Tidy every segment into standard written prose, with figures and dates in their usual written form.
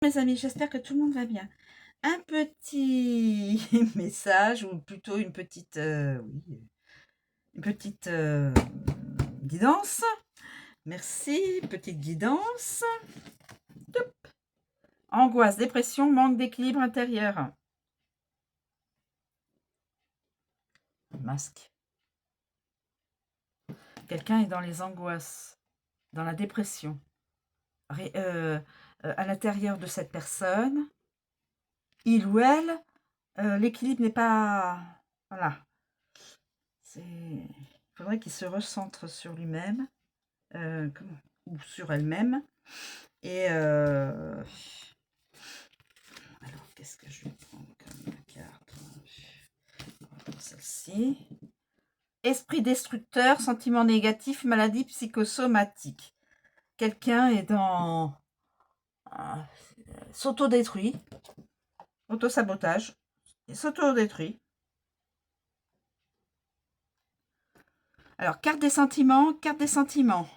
Mes amis, j'espère que tout le monde va bien. Un petit message, ou plutôt une petite, oui, une petite guidance. Merci, petite guidance. Top. Angoisse, dépression, manque d'équilibre intérieur. Masque. Quelqu'un est dans les angoisses, dans la dépression. À l'intérieur de cette personne, il ou elle, l'équilibre n'est pas... Voilà. Il faudrait qu'il se recentre sur lui-même ou sur elle-même. Et alors, qu'est-ce que je vais prendre comme carte? Celle-ci. Esprit destructeur, sentiment négatif, maladie psychosomatique. Quelqu'un est dans... s'auto-détruit, auto-sabotage, s'auto-détruit. Alors, carte des sentiments, carte des sentiments.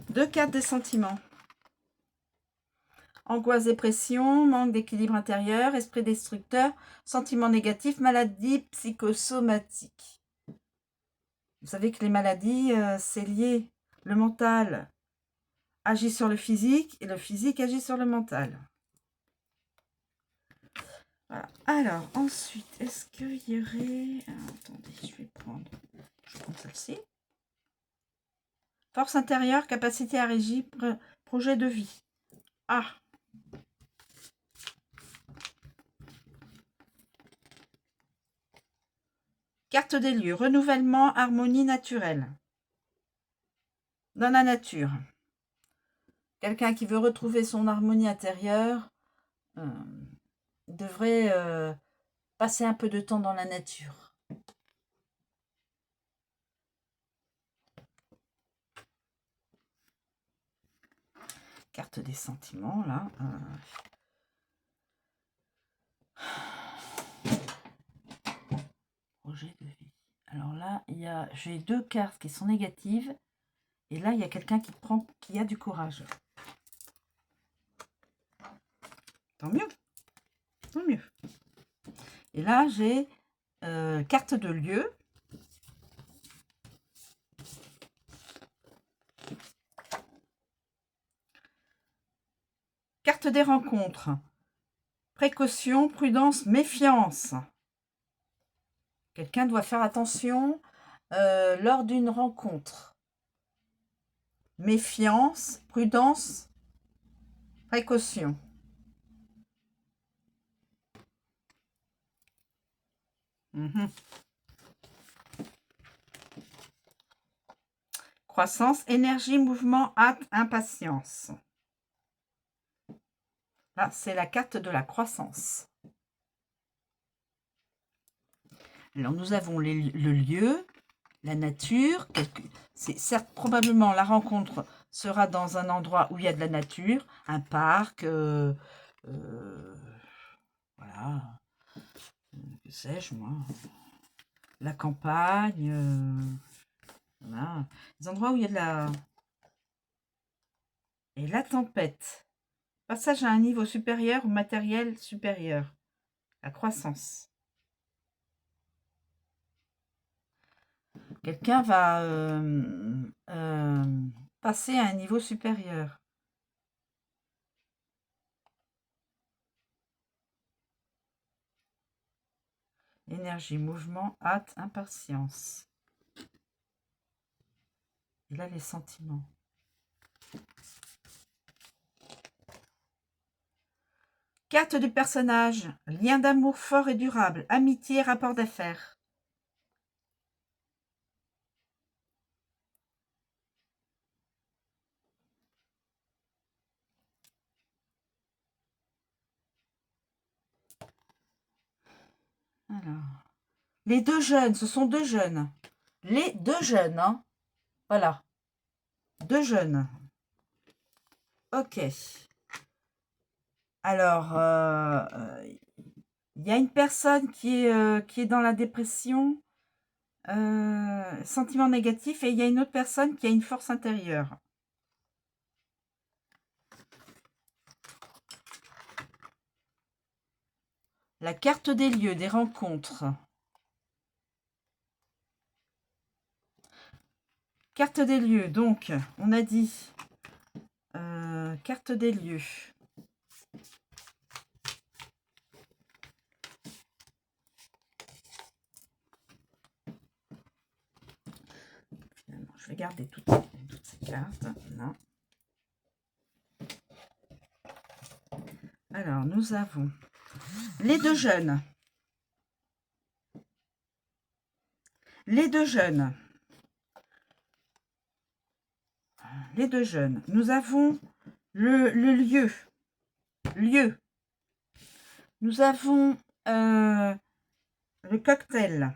Deux cartes des sentiments. Angoisse, dépression, manque d'équilibre intérieur, esprit destructeur, sentiment négatif, maladie psychosomatique. Vous savez que les maladies, c'est lié. Le mental agit sur le physique et le physique agit sur le mental. Voilà. Alors, ensuite, est-ce qu'il y aurait... Alors, attendez, je vais prendre celle-ci. Force intérieure, capacité à régir, projet de vie. Ah! Carte des lieux, renouvellement, harmonie naturelle. Dans la nature. Quelqu'un qui veut retrouver son harmonie intérieure devrait passer un peu de temps dans la nature. Carte des sentiments, là. Projet de vie. Alors là, j'ai deux cartes qui sont négatives. Et là, il y a quelqu'un qui a du courage. Tant mieux. Tant mieux. Et là, j'ai carte de lieu. Carte des rencontres. Précaution, prudence, méfiance. Quelqu'un doit faire attention lors d'une rencontre. Méfiance, prudence, précaution. Croissance, énergie, mouvement, hâte, impatience. Là, c'est la carte de la croissance. Alors, nous avons le lieu, la nature. C'est certes, probablement, la rencontre sera dans un endroit où il y a de la nature, un parc, voilà, que sais-je, moi, la campagne, voilà, des endroits où il y a de la... Et la tempête. Passage à un niveau supérieur ou matériel supérieur. La croissance. Quelqu'un va passer à un niveau supérieur. Énergie, mouvement, hâte, impatience. Et là, les sentiments. Carte du personnage. Lien d'amour fort et durable. Amitié, rapport d'affaires. Alors, les deux jeunes, ce sont deux jeunes. Les deux jeunes, hein. Voilà. Deux jeunes. Ok. Alors, il y a une personne qui est dans la dépression, sentiment négatif, et il y a une autre personne qui a une force intérieure. La carte des lieux, des rencontres. Carte des lieux, donc, on a dit carte des lieux. Finalement, je vais garder toutes ces cartes. Non. Alors, nous avons les deux jeunes. Les deux jeunes. Les deux jeunes. Nous avons le lieu. Lieu. Nous avons le cocktail.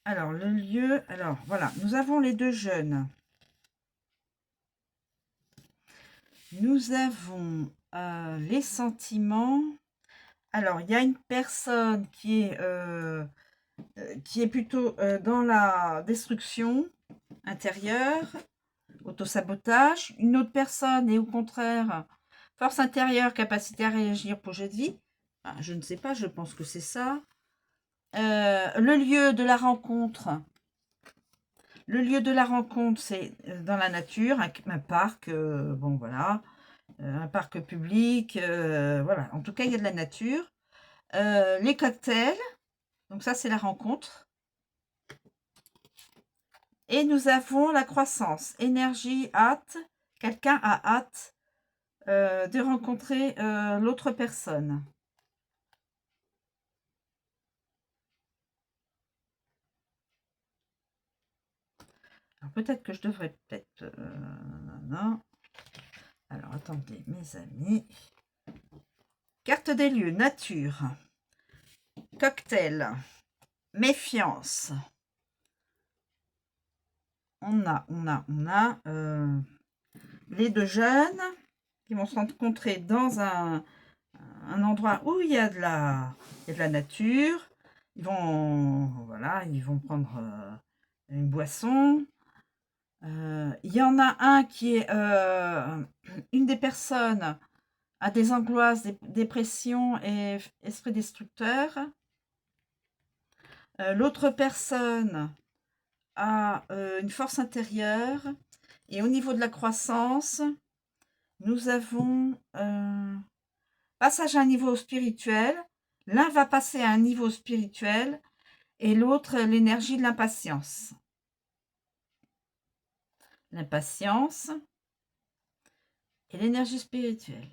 Alors, le lieu. Alors, voilà. Nous avons les deux jeunes. Nous avons les sentiments. Alors, il y a une personne qui est plutôt dans la destruction intérieure, autosabotage. Une autre personne est au contraire force intérieure, capacité à réagir, projet de vie. Ah, je ne sais pas, je pense que c'est ça. Le lieu de la rencontre. Le lieu de la rencontre, c'est dans la nature, un parc, bon voilà, un parc public, voilà. En tout cas, il y a de la nature. Les cocktails, donc ça c'est la rencontre. Et nous avons la croissance, énergie, hâte. Quelqu'un a hâte de rencontrer l'autre personne. Alors peut-être que je devrais peut-être... non. Alors attendez, mes amis. Carte des lieux, nature. Cocktail. Méfiance. On a les deux jeunes qui vont se rencontrer dans un endroit où il y a de la nature. Ils vont, voilà, ils vont prendre une boisson. Il y en a un qui est une des personnes a des angoisses, des dépressions et esprit destructeur. L'autre personne a une force intérieure. Et au niveau de la croissance, nous avons passage à un niveau spirituel. L'un va passer à un niveau spirituel et l'autre l'énergie de l'impatience. L'impatience et l'énergie spirituelle.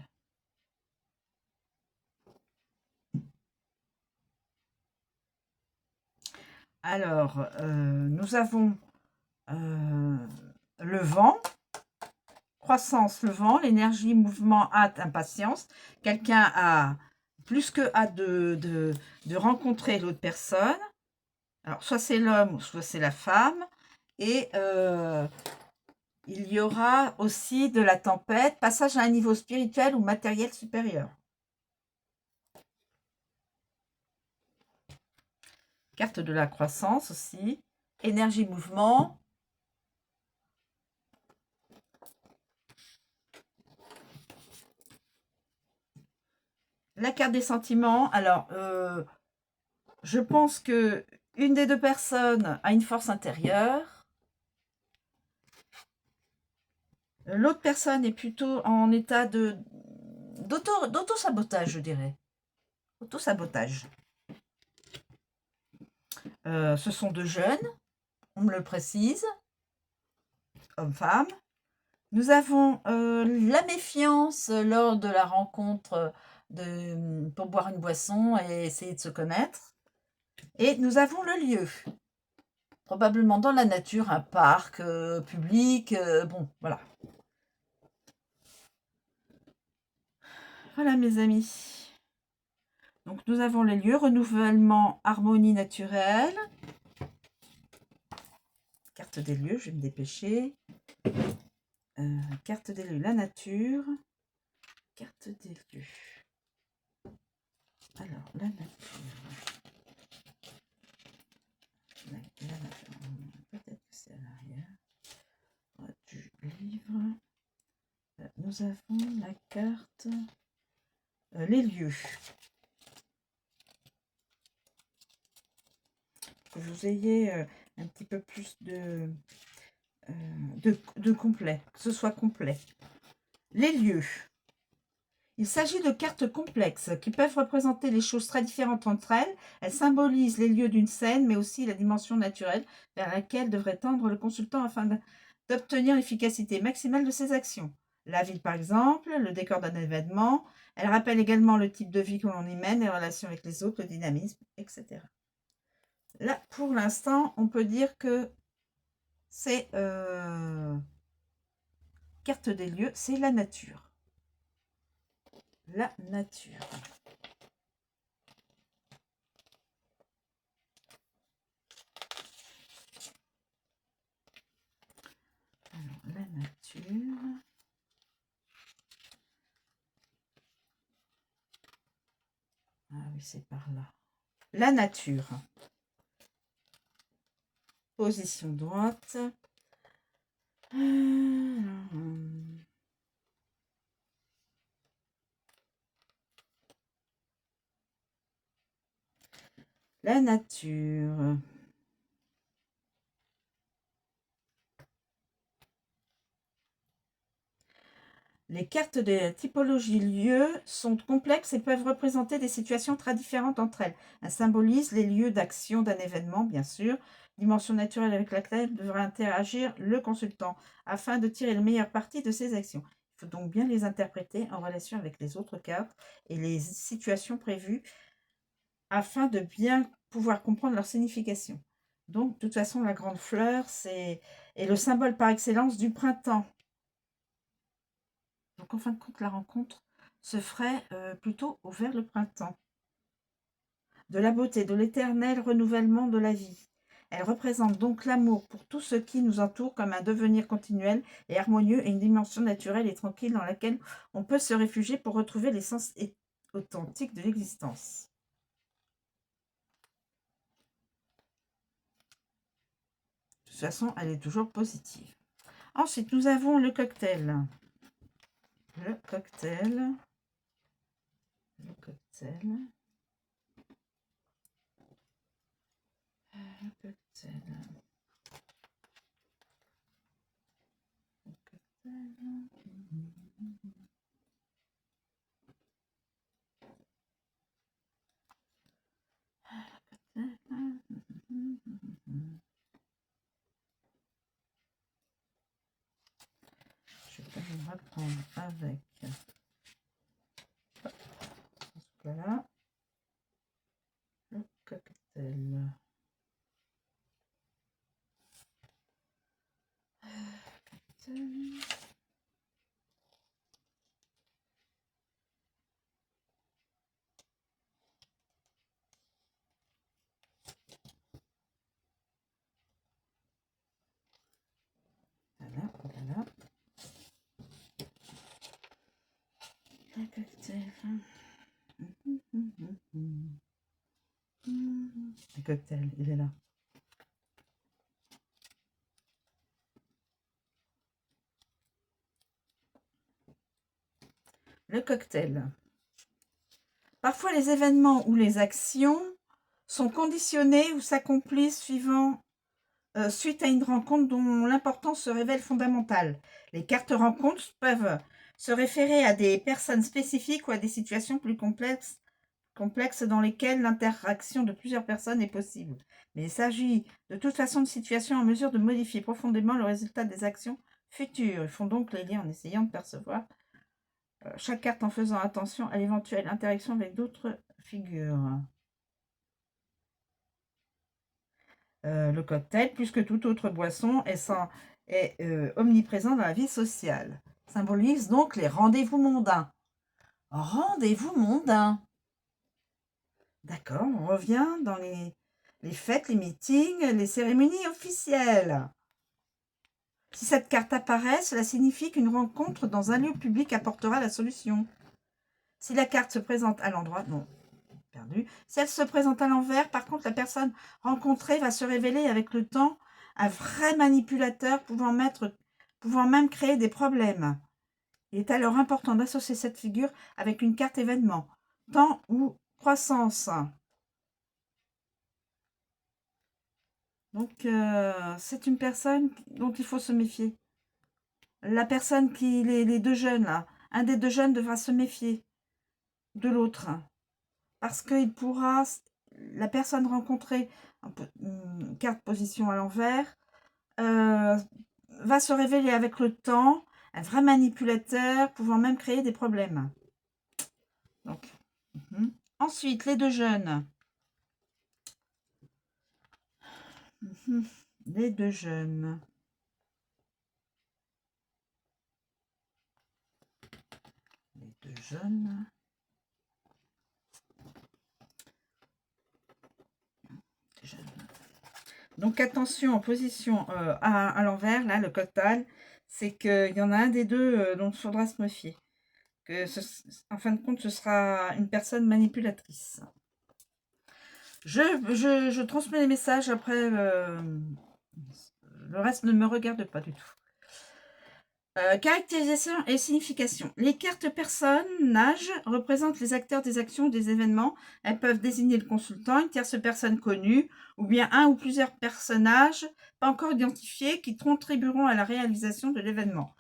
Alors, nous avons le vent, croissance, le vent, l'énergie, mouvement, hâte, impatience. Quelqu'un a plus que hâte de rencontrer l'autre personne. Alors, soit c'est l'homme, soit c'est la femme. Et il y aura aussi de la tempête, passage à un niveau spirituel ou matériel supérieur. Carte de la croissance aussi. Énergie, mouvement. La carte des sentiments. Alors, je pense que une des deux personnes a une force intérieure. L'autre personne est plutôt en état d'auto-sabotage, je dirais. Auto-sabotage. Ce sont deux jeunes, on me le précise, hommes-femmes. Nous avons la méfiance lors de la rencontre pour boire une boisson et essayer de se connaître. Et nous avons le lieu. Probablement dans la nature, un parc public. Bon, voilà. Voilà, mes amis. Donc, nous avons les lieux. Renouvellement, harmonie naturelle. Carte des lieux, je vais me dépêcher. Carte des lieux, la nature. Carte des lieux. Alors, la nature. Peut-être que c'est à l'arrière du livre. nous avons la carte les lieux. Que vous ayez un petit peu plus de complet, que ce soit complet. Les lieux. Il s'agit de cartes complexes qui peuvent représenter les choses très différentes entre elles. Elles symbolisent les lieux d'une scène, mais aussi la dimension naturelle vers laquelle devrait tendre le consultant afin d'obtenir l'efficacité maximale de ses actions. La ville, par exemple, le décor d'un événement. Elle rappelle également le type de vie que l'on y mène, les relations avec les autres, le dynamisme, etc. Là, pour l'instant, on peut dire que c'est carte des lieux, c'est la nature. La nature. Alors, la nature. Ah oui, c'est par là. La nature. Position droite. La nature. Les cartes de typologie lieux sont complexes et peuvent représenter des situations très différentes entre elles. Elles symbolisent les lieux d'action d'un événement, bien sûr. Dimension naturelle avec laquelle devra interagir le consultant afin de tirer le meilleur parti de ses actions. Il faut donc bien les interpréter en relation avec les autres cartes et les situations prévues afin de bien pouvoir comprendre leur signification. Donc, de toute façon, la grande fleur, est le symbole par excellence du printemps. Donc, en fin de compte, la rencontre se ferait plutôt vers le printemps. De la beauté, de l'éternel renouvellement de la vie. Elle représente donc l'amour pour tout ce qui nous entoure comme un devenir continuel et harmonieux et une dimension naturelle et tranquille dans laquelle on peut se réfugier pour retrouver l'essence authentique de l'existence. De toute façon, elle est toujours positive. Ensuite, nous avons le cocktail. Le cocktail. Le cocktail. Le cocktail. Le cocktail. Je vais vous reprendre avec voilà le cocktail. Voilà, voilà. Le cocktail. Le cocktail, il est là. Le cocktail. Parfois, les événements ou les actions sont conditionnés ou s'accomplissent suite à une rencontre dont l'importance se révèle fondamentale. Les cartes rencontres peuvent se référer à des personnes spécifiques ou à des situations plus complexes dans lesquelles l'interaction de plusieurs personnes est possible. Mais il s'agit de toute façon de situations en mesure de modifier profondément le résultat des actions futures. Ils font donc les liens en essayant de percevoir chaque carte en faisant attention à l'éventuelle interaction avec d'autres figures. Le cocktail, plus que toute autre boisson, est omniprésent dans la vie sociale. Symbolise donc les rendez-vous mondains. Rendez-vous mondains. D'accord, on revient dans les fêtes, les meetings, les cérémonies officielles. Si cette carte apparaît, cela signifie qu'une rencontre dans un lieu public apportera la solution. Si la carte se présente à l'endroit, non, perdu. Si elle se présente à l'envers, par contre, la personne rencontrée va se révéler avec le temps un vrai manipulateur pouvant même créer des problèmes. Il est alors important d'associer cette figure avec une carte événement, temps ou croissance. Donc, c'est une personne dont il faut se méfier. La personne qui, les deux jeunes, là, un des deux jeunes devra se méfier de l'autre. Parce qu'il pourra, la personne rencontrée, carte position à l'envers, va se révéler avec le temps un vrai manipulateur, pouvant même créer des problèmes. Donc, ensuite, les deux jeunes. Les deux jeunes. Les deux jeunes. Donc attention en position à l'envers, là, le coctal, c'est qu'il y en a un des deux dont il faudra se méfier. Que en fin de compte, ce sera une personne manipulatrice. Je transmets les messages, après, le reste ne me regarde pas du tout. Caractérisation et signification. Les cartes personnages représentent les acteurs des actions ou des événements. Elles peuvent désigner le consultant, une tierce personne connue, ou bien un ou plusieurs personnages pas encore identifiés qui contribueront à la réalisation de l'événement.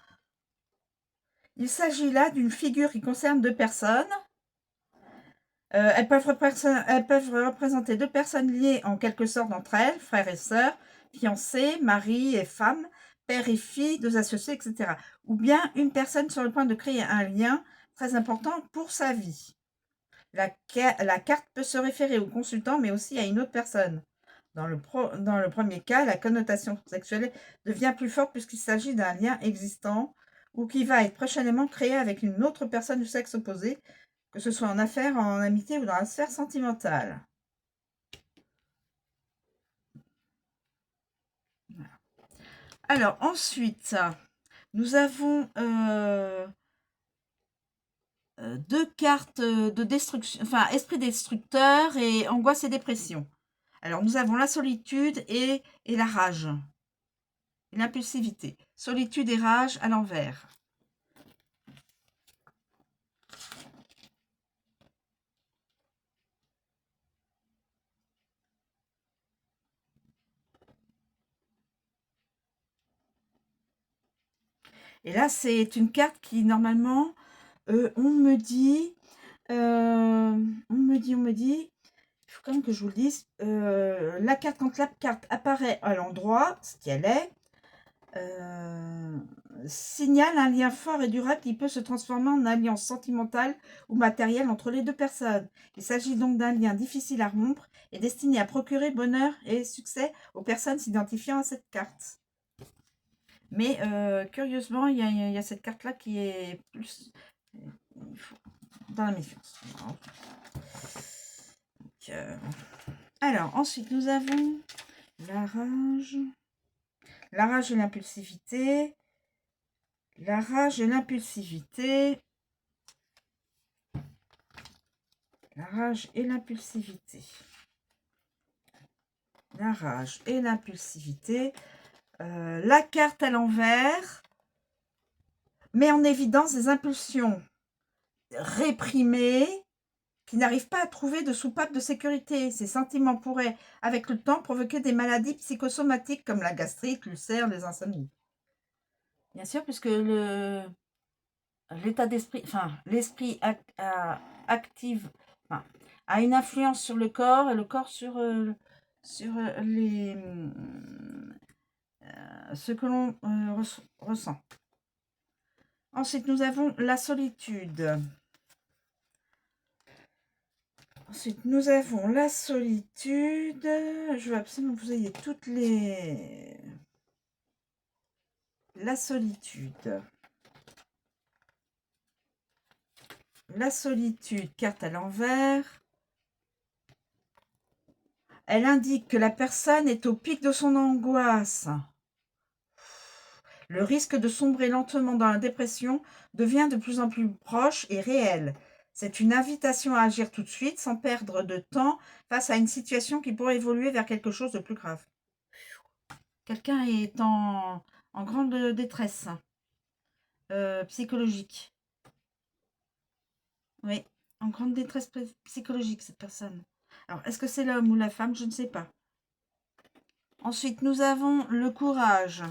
Il s'agit là d'une figure qui concerne deux personnes. Elles peuvent représenter deux personnes liées en quelque sorte entre elles, frères et sœurs, fiancés, mari et femme, père et fille, deux associés, etc. Ou bien une personne sur le point de créer un lien très important pour sa vie. La carte peut se référer au consultant, mais aussi à une autre personne. Dans le premier cas, la connotation sexuelle devient plus forte puisqu'il s'agit d'un lien existant ou qui va être prochainement créé avec une autre personne du sexe opposé, que ce soit en affaires, en amitié ou dans la sphère sentimentale. Voilà. Alors, ensuite, nous avons deux cartes de destruction, enfin, esprit destructeur et angoisse et dépression. Alors, nous avons la solitude et la rage, et l'impulsivité. Solitude et rage à l'envers. Et là, c'est une carte qui, normalement, on me dit, il faut quand même que je vous le dise, la carte, quand la carte apparaît à l'endroit, ce qu'elle est, signale un lien fort et durable qui peut se transformer en alliance sentimentale ou matérielle entre les deux personnes. Il s'agit donc d'un lien difficile à rompre et destiné à procurer bonheur et succès aux personnes s'identifiant à cette carte. Mais curieusement, il y a cette carte-là qui est plus dans la méfiance. Donc, alors, ensuite, nous avons la rage. La rage et l'impulsivité. La rage et l'impulsivité. La rage et l'impulsivité. La rage et l'impulsivité. La carte à l'envers met en évidence des impulsions réprimées qui n'arrivent pas à trouver de soupape de sécurité. Ces sentiments pourraient, avec le temps, provoquer des maladies psychosomatiques comme la gastrite, l'ulcère, les insomnies. Bien sûr, puisque l'état d'esprit, enfin, l'esprit active, enfin, a une influence sur le corps et le corps sur les, ce que l'on ressent. Ensuite, nous avons la solitude. Ensuite, nous avons la solitude. Je veux absolument que vous ayez toutes les... La solitude. La solitude, carte à l'envers. Elle indique que la personne est au pic de son angoisse. Le risque de sombrer lentement dans la dépression devient de plus en plus proche et réel. C'est une invitation à agir tout de suite, sans perdre de temps, face à une situation qui pourrait évoluer vers quelque chose de plus grave. Quelqu'un est en grande détresse. psychologique. Oui, en grande détresse psychologique, cette personne. Alors, est-ce que c'est l'homme ou la femme? Je ne sais pas. Ensuite, nous avons le courage.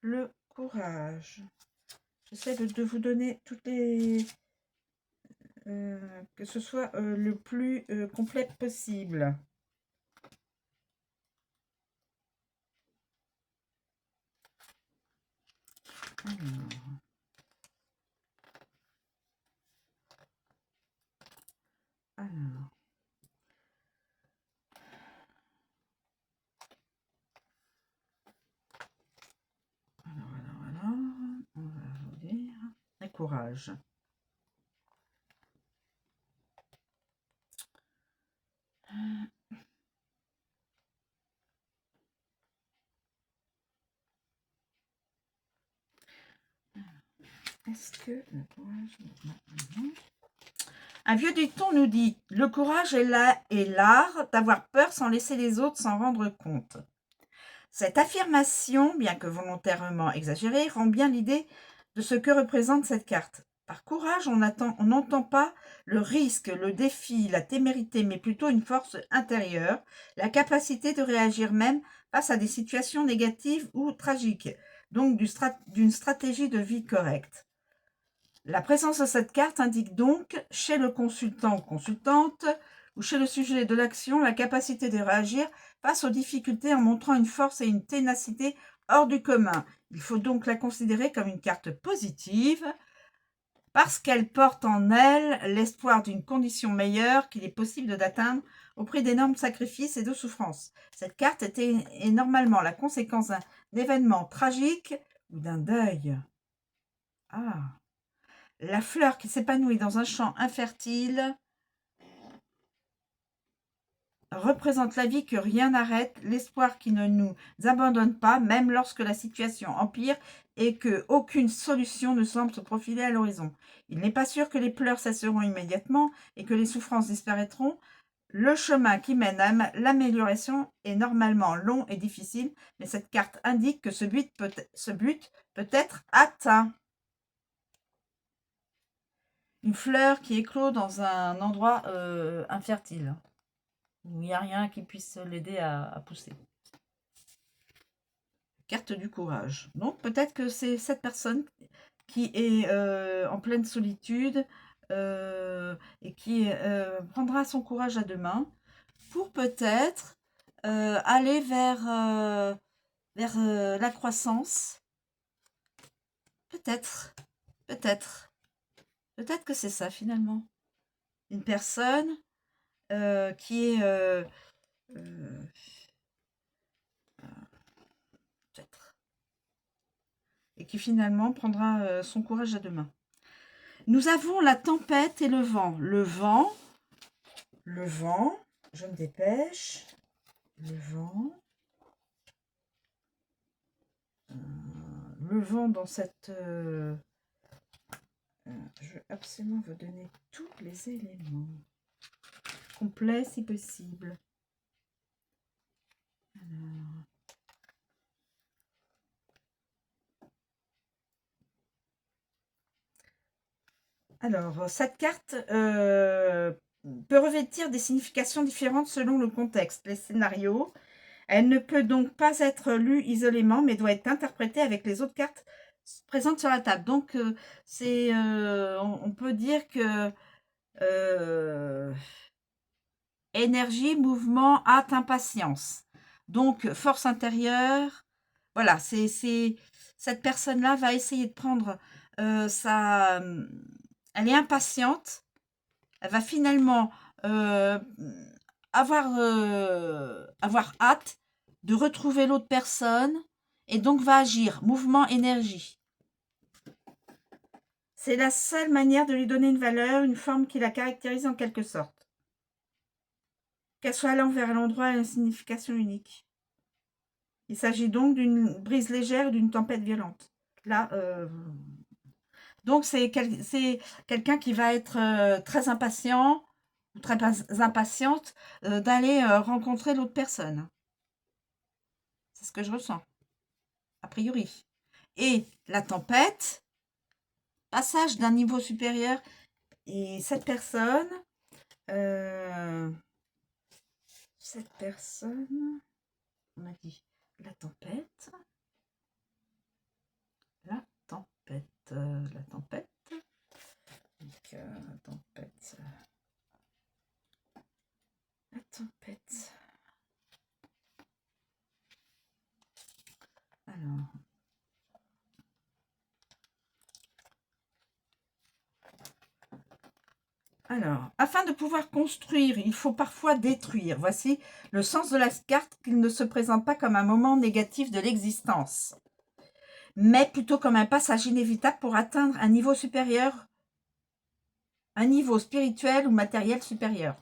Le courage. J'essaie de vous donner toutes les... que ce soit le plus complet possible. Alors. Voilà. On va vous dire. Le courage. Est-ce que le courage... Un vieux dicton nous dit « Le courage est l'art d'avoir peur sans laisser les autres s'en rendre compte ». Cette affirmation, bien que volontairement exagérée, rend bien l'idée de ce que représente cette carte. Par courage, on n'entend pas le risque, le défi, la témérité, mais plutôt une force intérieure, la capacité de réagir même face à des situations négatives ou tragiques, donc d'une stratégie de vie correcte. La présence de cette carte indique donc, chez le consultant ou consultante, ou chez le sujet de l'action, la capacité de réagir face aux difficultés en montrant une force et une ténacité hors du commun. Il faut donc la considérer comme une carte positive, parce qu'elle porte en elle l'espoir d'une condition meilleure qu'il est possible d'atteindre au prix d'énormes sacrifices et de souffrances. Cette carte est normalement la conséquence d'un événement tragique ou d'un deuil. Ah! La fleur qui s'épanouit dans un champ infertile représente la vie que rien n'arrête, l'espoir qui ne nous abandonne pas, même lorsque la situation empire et que aucune solution ne semble se profiler à l'horizon. Il n'est pas sûr que les pleurs cesseront immédiatement et que les souffrances disparaîtront. Le chemin qui mène à l'amélioration est normalement long et difficile, mais cette carte indique que ce but peut être atteint. Une fleur qui éclot dans un endroit infertile, où il n'y a rien qui puisse l'aider à pousser. Carte du courage. Donc peut-être que c'est cette personne qui est en pleine solitude et qui prendra son courage à deux mains pour peut-être aller vers la croissance. Peut-être, peut-être. Peut-être que c'est ça finalement. Une personne qui est peut-être, et qui finalement prendra son courage à deux mains. Nous avons la tempête et le vent. Le vent, je me dépêche. Le vent dans cette... je veux absolument vous donner tous les éléments. Complets si possible. Alors, cette carte peut revêtir des significations différentes selon le contexte, les scénarios. Elle ne peut donc pas être lue isolément, mais doit être interprétée avec les autres cartes présentes sur la table. Donc, on peut dire que énergie, mouvement, hâte, impatience. Donc, force intérieure. Voilà, cette personne-là va essayer de prendre sa... Elle est impatiente. Elle va finalement avoir hâte de retrouver l'autre personne et donc va agir. Mouvement, énergie. C'est la seule manière de lui donner une valeur, une forme qui la caractérise en quelque sorte. Qu'elle soit à l'envers, à l'endroit, a une signification unique. Il s'agit donc d'une brise légère, d'une tempête violente. Là, donc c'est quelqu'un qui va être très impatient, ou très impatiente d'aller rencontrer l'autre personne. C'est ce que je ressens, a priori. et la tempête, passage d'un niveau supérieur, et cette personne, on a dit la tempête, la tempête, donc, tempête, la tempête, alors, afin de pouvoir construire, il faut parfois détruire. Voici le sens de la carte, qu'il ne se présente pas comme un moment négatif de l'existence, mais plutôt comme un passage inévitable pour atteindre un niveau supérieur, un niveau spirituel ou matériel supérieur.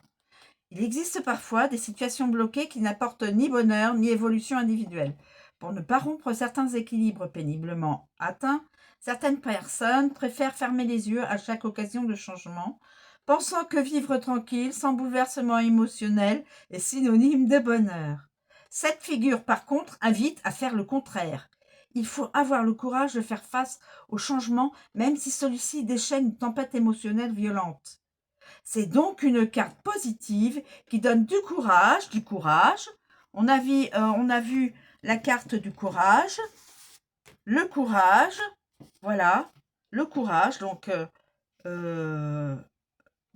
Il existe parfois des situations bloquées qui n'apportent ni bonheur ni évolution individuelle. Pour ne pas rompre certains équilibres péniblement atteints, certaines personnes préfèrent fermer les yeux à chaque occasion de changement, pensant que vivre tranquille, sans bouleversement émotionnel, est synonyme de bonheur. Cette figure, par contre, invite à faire le contraire. Il faut avoir le courage de faire face au changement, même si celui-ci déchaîne une tempête émotionnelle violente. C'est donc une carte positive qui donne du courage, On a vu la carte du courage, le courage, voilà, le courage. Donc,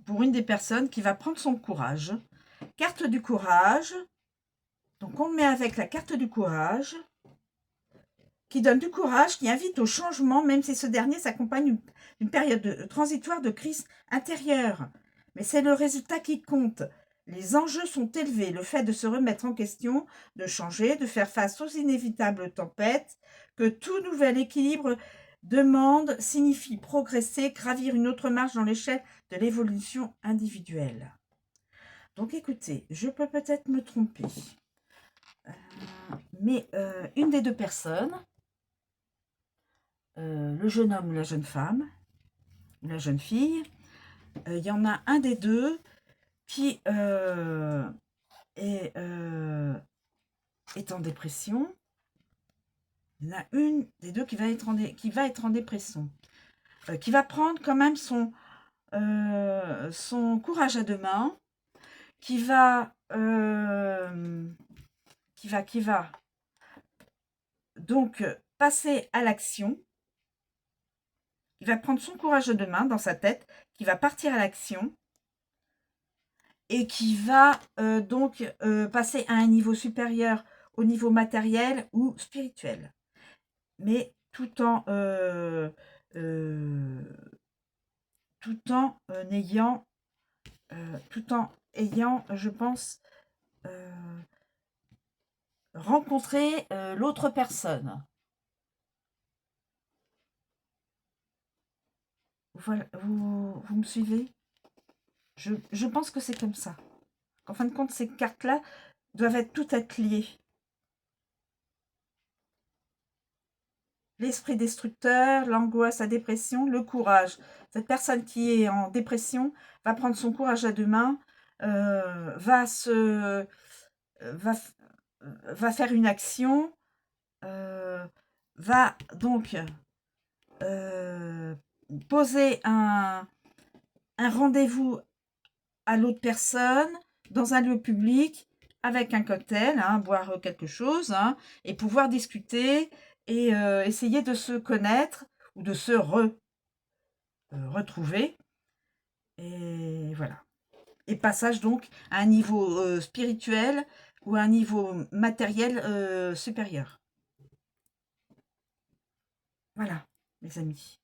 pour une des personnes qui va prendre son courage. Carte du courage. Donc, on met avec la carte du courage, qui donne du courage, qui invite au changement, même si ce dernier s'accompagne d'une période transitoire de crise intérieure. Mais c'est le résultat qui compte. Les enjeux sont élevés. Le fait de se remettre en question, de changer, de faire face aux inévitables tempêtes, que tout nouvel équilibre demande, signifie progresser, gravir une autre marche dans l'échelle de l'évolution individuelle. Donc écoutez, je peux peut-être me tromper, mais une des deux personnes, le jeune homme ou la jeune femme, ou la jeune fille, il y en a un des deux qui est en dépression. Il y en a une des deux qui va être en dépression, qui va prendre quand même son courage à deux mains, qui va donc passer à l'action. Il va prendre son courage à deux mains dans sa tête, qui va partir à l'action et qui va donc passer à un niveau supérieur au niveau matériel ou spirituel. Mais tout en ayant, je pense, rencontré l'autre personne. Voilà, vous me suivez? Je pense que c'est comme ça. En fin de compte, ces cartes-là doivent toutes être liées. L'esprit destructeur, l'angoisse, la dépression, le courage. Cette personne qui est en dépression va prendre son courage à deux mains, va faire une action, va donc poser un rendez-vous à l'autre personne dans un lieu public avec un cocktail, boire quelque chose, et pouvoir discuter et essayer de se connaître ou de se retrouver. Et voilà. Et passage donc à un niveau spirituel ou à un niveau matériel supérieur. Voilà, mes amis.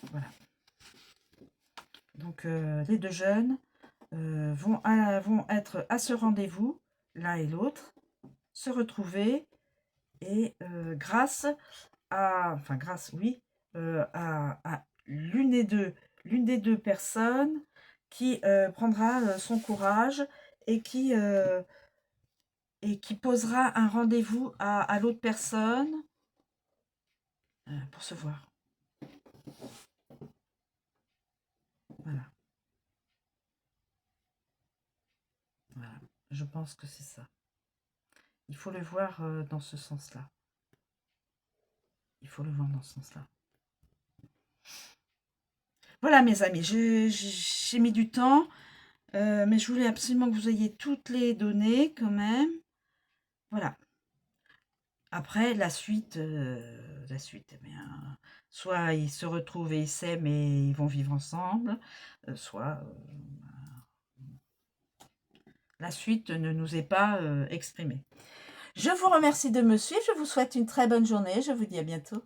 Voilà. Donc, les deux jeunes vont être à ce rendez-vous, l'un et l'autre, se retrouver et grâce à l'une des deux personnes qui prendra son courage et qui posera un rendez-vous à l'autre personne pour se voir. Voilà. Voilà. Je pense que c'est ça. Il faut le voir dans ce sens-là. Il faut le voir dans ce sens-là. Voilà mes amis, j'ai mis du temps, mais je voulais absolument que vous ayez toutes les données quand même. Voilà. Après, la suite, eh bien, soit ils se retrouvent et ils s'aiment et ils vont vivre ensemble, soit la suite ne nous est pas exprimée. Je vous remercie de me suivre, je vous souhaite une très bonne journée, je vous dis à bientôt.